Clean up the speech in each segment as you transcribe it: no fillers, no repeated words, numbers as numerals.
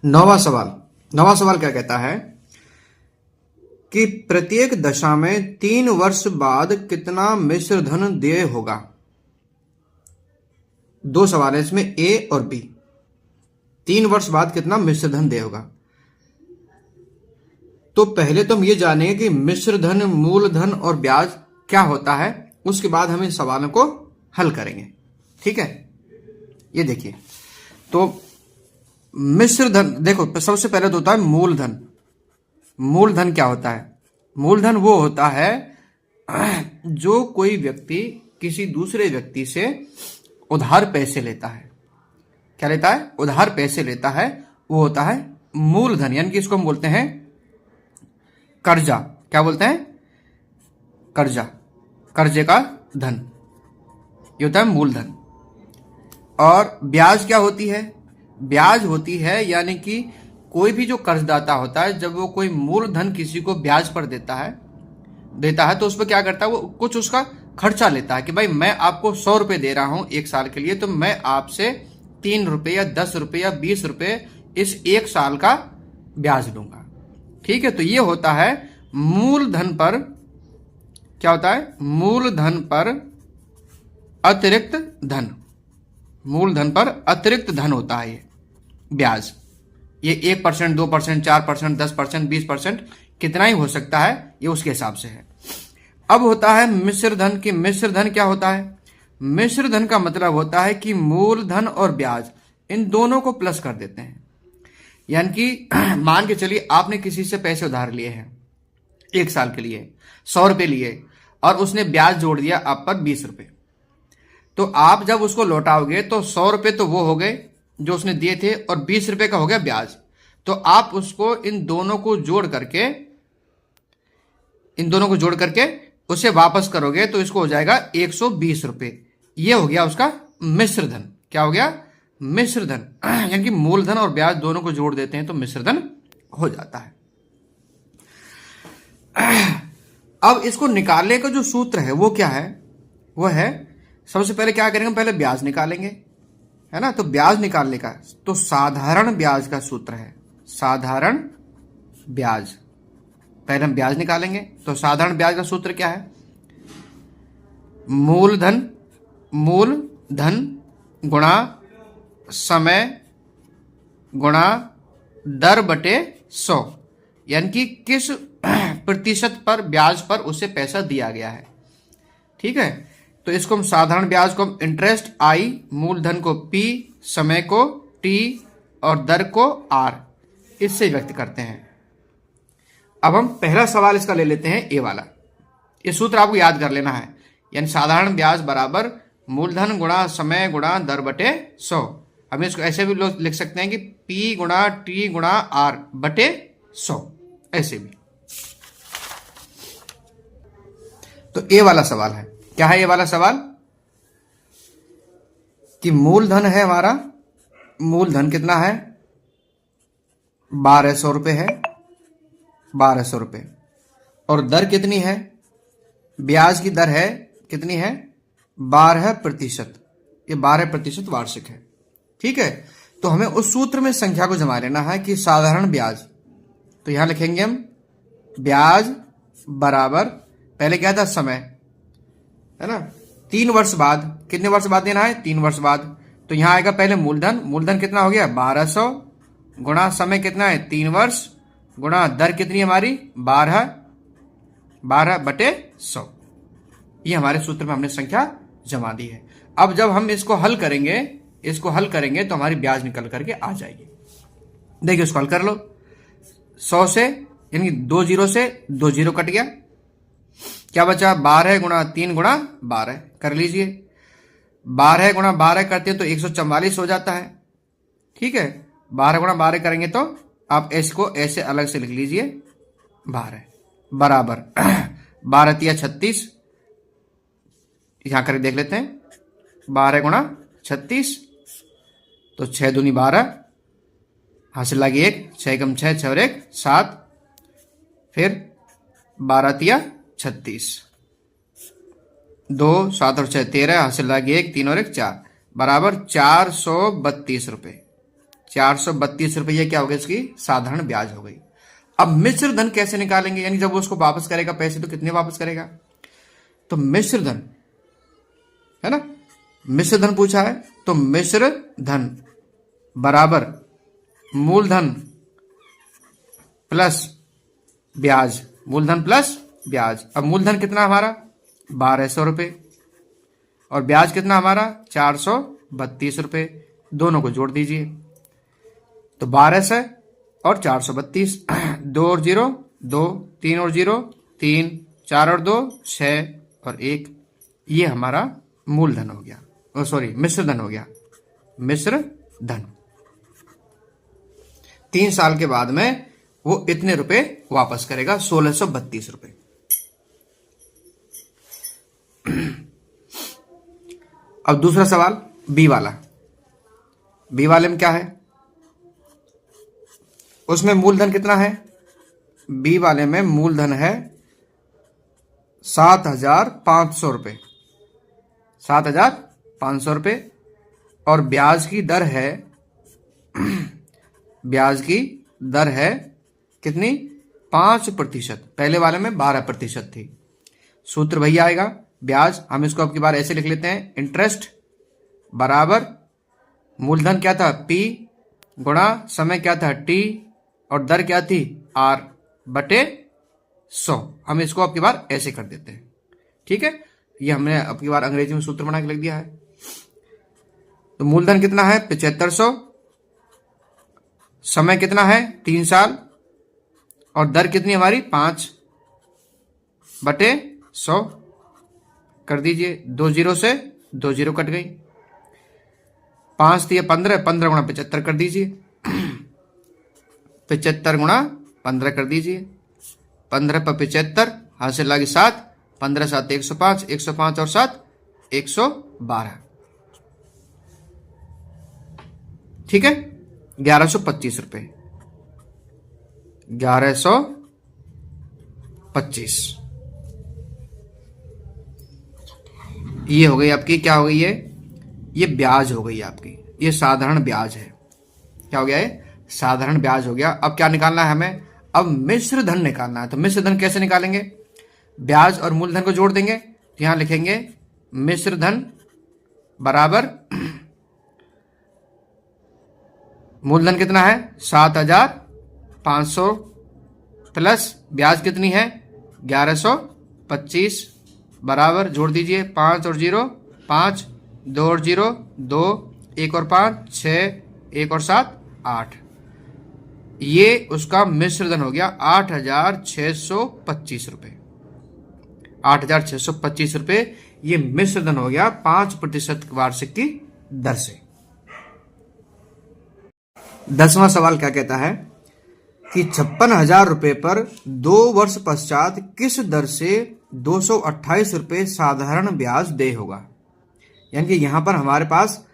नौवां सवाल क्या कहता है कि प्रत्येक दशा में 3 वर्ष बाद कितना मिश्र धन देय होगा। दो सवाल है इसमें, ए और बी। 3 वर्ष बाद कितना मिश्र धन देय होगा। तो पहले तो हम ये जानेंगे कि मिश्र धन, मूलधन और ब्याज क्या होता है, उसके बाद हम इन सवालों को हल करेंगे। ठीक है, ये देखिए। तो मिश्र धन, देखो सबसे पहले तो होता है मूलधन। मूलधन क्या होता है? मूलधन वो होता है जो कोई व्यक्ति किसी दूसरे व्यक्ति से उधार पैसे लेता है। क्या लेता है? उधार पैसे लेता है, वो होता है मूलधन। यानी कि इसको हम बोलते हैं कर्जा। क्या बोलते हैं? कर्जा, कर्जे का धन, ये होता है मूलधन। और ब्याज क्या होती है? ब्याज होती है यानी कि कोई भी जो कर्जदाता होता है, जब वो कोई मूलधन किसी को ब्याज पर देता है तो उस पर क्या करता है, वो कुछ उसका खर्चा लेता है कि भाई मैं आपको 100 रुपए दे रहा हूं 1 साल के लिए, तो मैं आपसे 3 रुपए या 10 रुपए या 20 रुपए इस 1 साल का ब्याज लूंगा। ठीक है, तो ये होता है मूलधन पर। क्या होता है? मूलधन पर अतिरिक्त धन। मूलधन पर अतिरिक्त धन होता है ये ब्याज। ये 1%, 2%, 4%, 10%, 20% कितना ही हो सकता है, ये उसके हिसाब से है। अब होता है मिश्र धन। की मिश्र धन क्या होता है? मिश्र धन का मतलब होता है कि मूलधन और ब्याज इन दोनों को प्लस कर देते हैं। यानी कि मान के चलिए आपने किसी से पैसे उधार लिए हैं 1 साल के लिए, 100 रुपए लिए, और उसने ब्याज जोड़ दिया आप पर 20 रुपए। तो आप जब उसको लौटाओगे तो 100 रुपए तो वो हो गए जो उसने दिए थे, और 20 रुपए का हो गया ब्याज। तो आप उसको इन दोनों को जोड़ करके उसे वापस करोगे तो इसको हो जाएगा 120 रुपए। ये हो गया उसका मिश्र धन। क्या हो गया? मिश्र धन। यानी कि मूलधन और ब्याज दोनों को जोड़ देते हैं तो मिश्र धन हो जाता है। अब इसको निकालने का जो सूत्र है वो क्या है? वो है, सबसे पहले क्या करेंगे, पहले ब्याज निकालेंगे, है ना। तो ब्याज निकालने का तो साधारण ब्याज का सूत्र है, साधारण ब्याज। पहले हम ब्याज निकालेंगे तो साधारण ब्याज का सूत्र क्या है? मूलधन गुणा समय गुणा दर बटे 100। यानी कि किस प्रतिशत पर ब्याज पर उसे पैसा दिया गया है। ठीक है, तो इसको हम साधारण ब्याज को हम इंटरेस्ट I, मूलधन को P, समय को T और दर को R, इससे व्यक्त करते हैं। अब हम पहला सवाल इसका ले लेते हैं, ए वाला। ये सूत्र आपको याद कर लेना है। यानी साधारण ब्याज बराबर मूलधन गुणा समय गुणा दर बटे 100। हम इसको ऐसे भी लोग लिख सकते हैं कि P गुणा T गुणा R बटे 100, ऐसे भी। तो ए वाला सवाल है, क्या है ये वाला सवाल? कि मूलधन है हमारा, मूलधन कितना है? 1200 रुपए है, 1200 रुपए। और दर कितनी है? ब्याज की दर है कितनी है? 12%। ये 12% वार्षिक है। ठीक है, तो हमें उस सूत्र में संख्या को जमा लेना है कि साधारण ब्याज। तो यहां लिखेंगे हम ब्याज बराबर, पहले क्या था? समय, है ना। 3 वर्ष बाद, कितने वर्ष बाद देना है? 3 वर्ष बाद। तो यहां आएगा पहले मूलधन। मूलधन कितना हो गया? 1200 गुणा समय कितना है? 3 वर्ष गुणा दर कितनी हमारी? 12 बटे 100। ये हमारे सूत्र में हमने संख्या जमा दी है। अब जब हम इसको हल करेंगे तो हमारी ब्याज निकल करके आ जाएगी। देखिए इसको हल कर लो। 100 से, यानी 2 जीरो से 2 जीरो कट गया, क्या बचा? 12 गुणा 3 गुणा 12 कर लीजिए। 12 गुणा 12 करते हैं तो 144 हो जाता है। ठीक है, 12 गुणा 12 करेंगे तो आप इसको ऐसे अलग से लिख लीजिए, 12 बराबर 12 तिया 36। यहां करके देख लेते हैं, 12 गुणा 36 तो 6 दूनी 12, हासिल लगी 1, 6 कम 6, 6 और 1 7, फिर 12 तिया 36, 2 7 और 6 13, हासिल लगी 1, 3 और 1 4, बराबर 432 रुपए। 432 रुपये क्या हो गई, इसकी साधारण ब्याज हो गई। अब मिश्र धन कैसे निकालेंगे, यानी जब वो उसको वापस करेगा पैसे तो कितने वापस करेगा। तो मिश्र धन है ना, मिश्र धन पूछा है, तो मिश्र धन बराबर मूलधन प्लस ब्याज, मूलधन प्लस ब्याज। अब मूलधन कितना हमारा 1200 रुपये और ब्याज कितना हमारा 432 रुपये, दोनों को जोड़ दीजिए तो 1200 और 432, 2 और 0 2, 3 और 0 3, 4 और 2 6 और 1, ये हमारा मूलधन हो गया, सॉरी मिश्र धन हो गया। मिश्र धन 3 साल के बाद में वो इतने रुपए वापस करेगा, 1632 रुपए। अब दूसरा सवाल बी वाला, बी वाले में क्या है, उसमें मूलधन कितना है, बी वाले में मूलधन है 7,500 रुपये, 7,500 रुपये और ब्याज की दर है, ब्याज की दर है कितनी 5%, पहले वाले में 12% थी। सूत्र वही आएगा, ब्याज हम इसको अब की बार ऐसे लिख लेते हैं, इंटरेस्ट बराबर मूलधन क्या था P गुणा समय क्या था T और दर क्या थी R बटे 100। हम इसको अब की बार ऐसे कर देते हैं, ठीक है। ये हमने अब की बार अंग्रेजी में सूत्र बना के लिख दिया है। तो मूलधन कितना है 7500, समय कितना है 3 साल और दर कितनी हमारी 5 बटे 100 कर दीजिए, 2 0 से 2 0 कट गई, 5 दिए 15, 15 गुणा 75 कर दीजिए, 75 गुणा 15 कर दीजिए, 15 पर 75 हासिल लगी 7, 15 7 105, 105 और 7 112, ठीक है। 1125 रुपये, 1125 ये हो गई आपकी, क्या हो गई ये ब्याज हो गई आपकी, ये साधारण ब्याज है। क्या हो गया है, साधारण ब्याज हो गया। अब क्या निकालना है हमें, अब मिश्र धन निकालना है। तो मिश्र धन कैसे निकालेंगे, ब्याज और मूलधन को जोड़ देंगे, तो यहां लिखेंगे मिश्र धन बराबर मूलधन कितना है 7,500 प्लस ब्याज कितनी है 1125 बराबर जोड़ दीजिए 5 और 0 5, 2 और 0 2, 1 और 5 6, 1 और 7 8, ये उसका मिश्र धन हो गया 8,625 रुपये, 8,625 रुपये ये मिश्र धन हो गया 5% वार्षिक की दर से। 10वां सवाल क्या कहता है कि 56,000 रुपये पर 2 वर्ष पश्चात किस दर से 228 रुपये साधारण ब्याज देय होगा। यानी कि यहां पर हमारे पास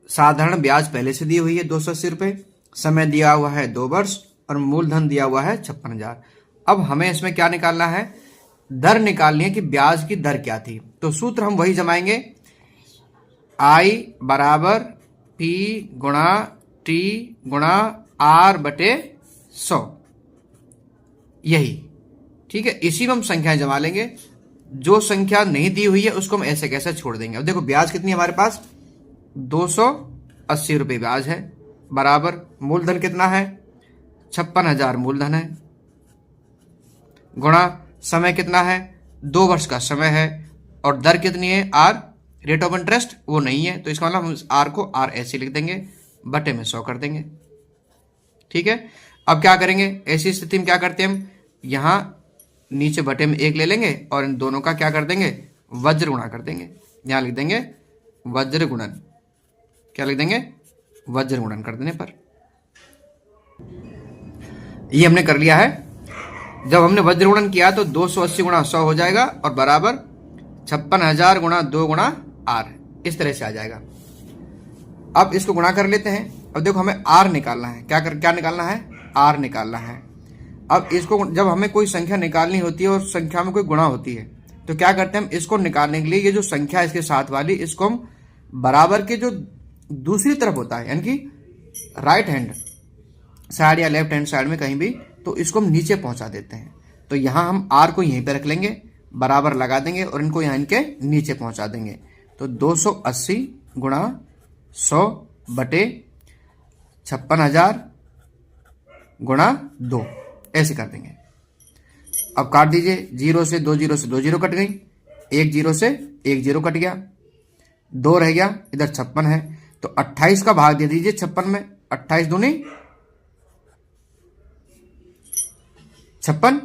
साधारण ब्याज पहले से दी हुई है 280 रुपये, समय दिया हुआ है 2 वर्ष और मूलधन दिया हुआ है 56,000। अब हमें इसमें क्या निकालना है, दर निकालनी है कि ब्याज की दर क्या थी। तो सूत्र हम वही जमाएंगे, I बराबर P गुणा T गुणा R बटे 100, यही ठीक है। इसी में हम संख्याएं जमा लेंगे, जो संख्या नहीं दी हुई है उसको हम ऐसे कैसे छोड़ देंगे। अब देखो ब्याज कितनी है हमारे पास 280 रुपये ब्याज है बराबर मूलधन कितना है 56,000 मूलधन है गुणा समय कितना है 2 वर्ष का समय है और दर कितनी है R रेट ऑफ इंटरेस्ट वो नहीं है, तो इसका मतलब हम R को R ऐसे लिख देंगे बटे में 100 कर देंगे, ठीक है। अब क्या करेंगे, ऐसी स्थिति में क्या करते हैं हम, यहां नीचे बटे में 1 ले लेंगे और इन दोनों का क्या कर देंगे वज्र गुणा कर देंगे, यहां लिख देंगे वज्र गुणन, क्या लिख देंगे वज्र गुणन कर देने पर ये हमने कर लिया है। जब हमने वज्र गुणन किया तो 280 गुणा 100 हो जाएगा और बराबर 56,000 गुणा 2 गुणा R, इस तरह से आ जाएगा। अब इसको गुणा कर लेते हैं। अब देखो हमें R निकालना है, क्या निकालना है R निकालना है। अब इसको जब हमें कोई संख्या निकालनी होती है और संख्या में कोई गुणा होती है तो क्या करते हैं हम, इसको निकालने के लिए ये जो संख्या इसके साथ वाली इसको हम बराबर के जो दूसरी तरफ होता है यानी कि राइट हैंड साइड या लेफ्ट हैंड साइड में कहीं भी, तो इसको हम नीचे पहुंचा देते हैं। तो यहां हम आर को यहीं पे रख लेंगे, बराबर लगा देंगे और इनको यहां इनके नीचे पहुंचा देंगे। तो 280 गुणा 100 बटे 56,000 गुणा 2, ऐसे कर देंगे। अब काट दीजिए, 0 से 2 0 से 2 0 कट गई, 1 0 से 1 0 कट गया, 2 रह गया, इधर 56 है। तो 28 का भाग दे दीजिए 56 में, 28 दूनी 56,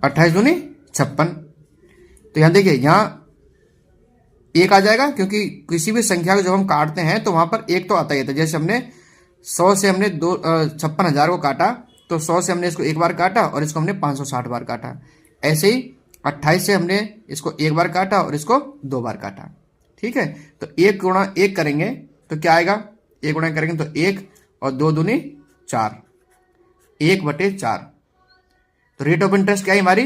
28 दूनी 56। तो यहां देखिए, यहां 1 आ जाएगा, क्योंकि किसी भी संख्या को जब हम काटते हैं तो वहां पर 1 तो आता ही आता है। जैसे हमने 100 से हमने 56,000 को काटा, तो 100 से हमने इसको 1 बार काटा और इसको हमने 560 बार काटा। ऐसे ही 28 से हमने इसको 1 बार काटा और इसको 2 बार काटा। ठीक है, तो 1 गुणा 1 करेंगे तो क्या आएगा, 1 गुणा करेंगे तो 1 और 2 दूनी 4, 1/4। तो रेट ऑफ इंटरेस्ट क्या है हमारी,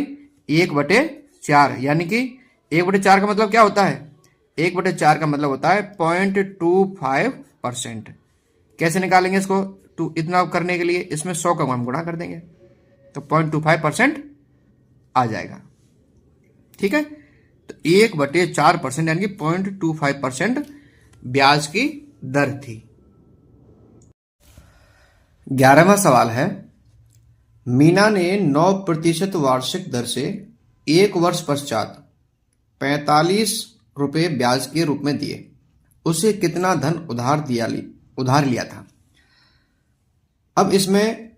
1/4। यानी कि 1/4 का मतलब क्या होता है, 1/4 का मतलब होता है 0.25%। कैसे निकालेंगे इसको, इतना करने के लिए इसमें 100 का हम गुणा कर देंगे, तो 0.25% आ जाएगा। ठीक है, तो 1/4% यानी कि 0.25% ब्याज की दर थी। 11वां सवाल है, मीना ने 9% वार्षिक दर से 1 वर्ष पश्चात 45 रुपये ब्याज के रूप में दिए। उसे कितना धन उधार लिया था। अब इसमें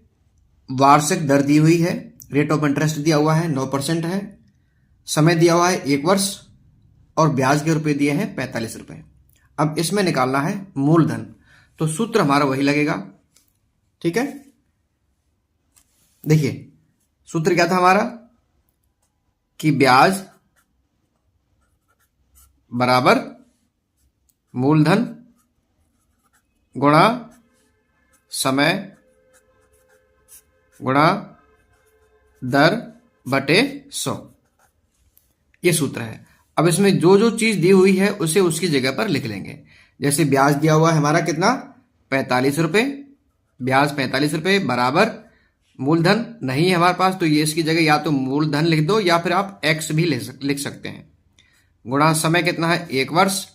वार्षिक दर दी हुई है, रेट ऑफ इंटरेस्ट दिया हुआ है 9% है, समय दिया हुआ है 1 वर्ष और ब्याज के रुपए दिए हैं 45 रुपये। अब इसमें निकालना है मूलधन, तो सूत्र हमारा वही लगेगा। ठीक है, देखिए सूत्र क्या था हमारा, कि ब्याज बराबर मूलधन गुणा समय गुणा दर बटे 100, ये सूत्र है। अब इसमें जो जो चीज दी हुई है उसे उसकी जगह पर लिख लेंगे। जैसे ब्याज दिया हुआ है हमारा कितना, 45 रुपये, ब्याज 45 रुपये बराबर मूलधन नहीं है हमारे पास, तो ये इसकी जगह या तो मूलधन लिख दो या फिर आप एक्स भी लिख सकते हैं, गुणा समय कितना है 1 वर्ष,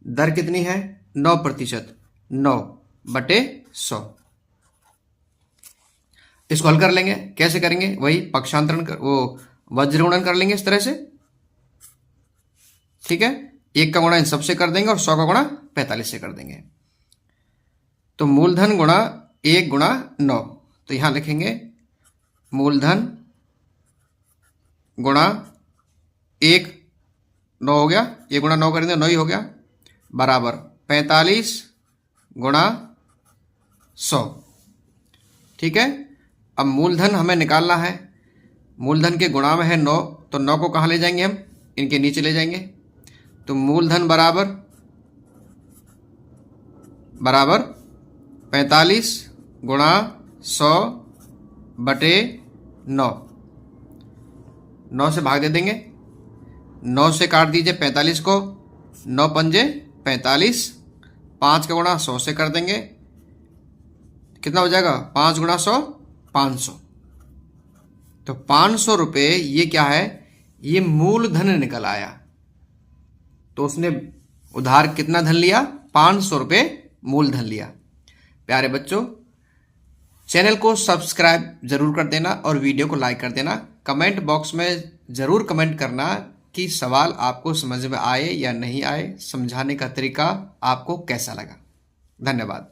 दर कितनी है 9%, 9/100। इसको हल कर लेंगे, कैसे करेंगे, वही पक्षांतरण वो वज्र गुणन कर लेंगे इस तरह से। ठीक है, 1 का गुणा इन सबसे कर देंगे और 100 का गुणा 45 से कर देंगे। तो मूलधन गुणा 1 गुणा 9, तो यहां लिखेंगे मूलधन गुणा 1, 9 हो गया, 1 गुणा 9 करेंगे 9 ही हो गया, बराबर 45 गुणा 100। ठीक है, अब मूलधन हमें निकालना है, मूलधन के गुणा में है 9, तो 9 को कहां ले जाएंगे हम, इनके नीचे ले जाएंगे। तो मूलधन बराबर 45 गुणा 100/9, 9 से भाग दे देंगे, 9 से काट दीजिए 45 को, 9 पंजे 45, 5 का गुणा 100 से कर देंगे, कितना हो जाएगा 5 गुणा 100 500। तो 500 रुपये ये क्या है, ये मूलधन निकल आया। तो उसने उधार कितना धन लिया, 500 रुपये मूलधन लिया। प्यारे बच्चों, चैनल को सब्सक्राइब जरूर कर देना और वीडियो को लाइक कर देना। कमेंट बॉक्स में जरूर कमेंट करना कि सवाल आपको समझ में आए या नहीं आए, समझाने का तरीका आपको कैसा लगा। धन्यवाद।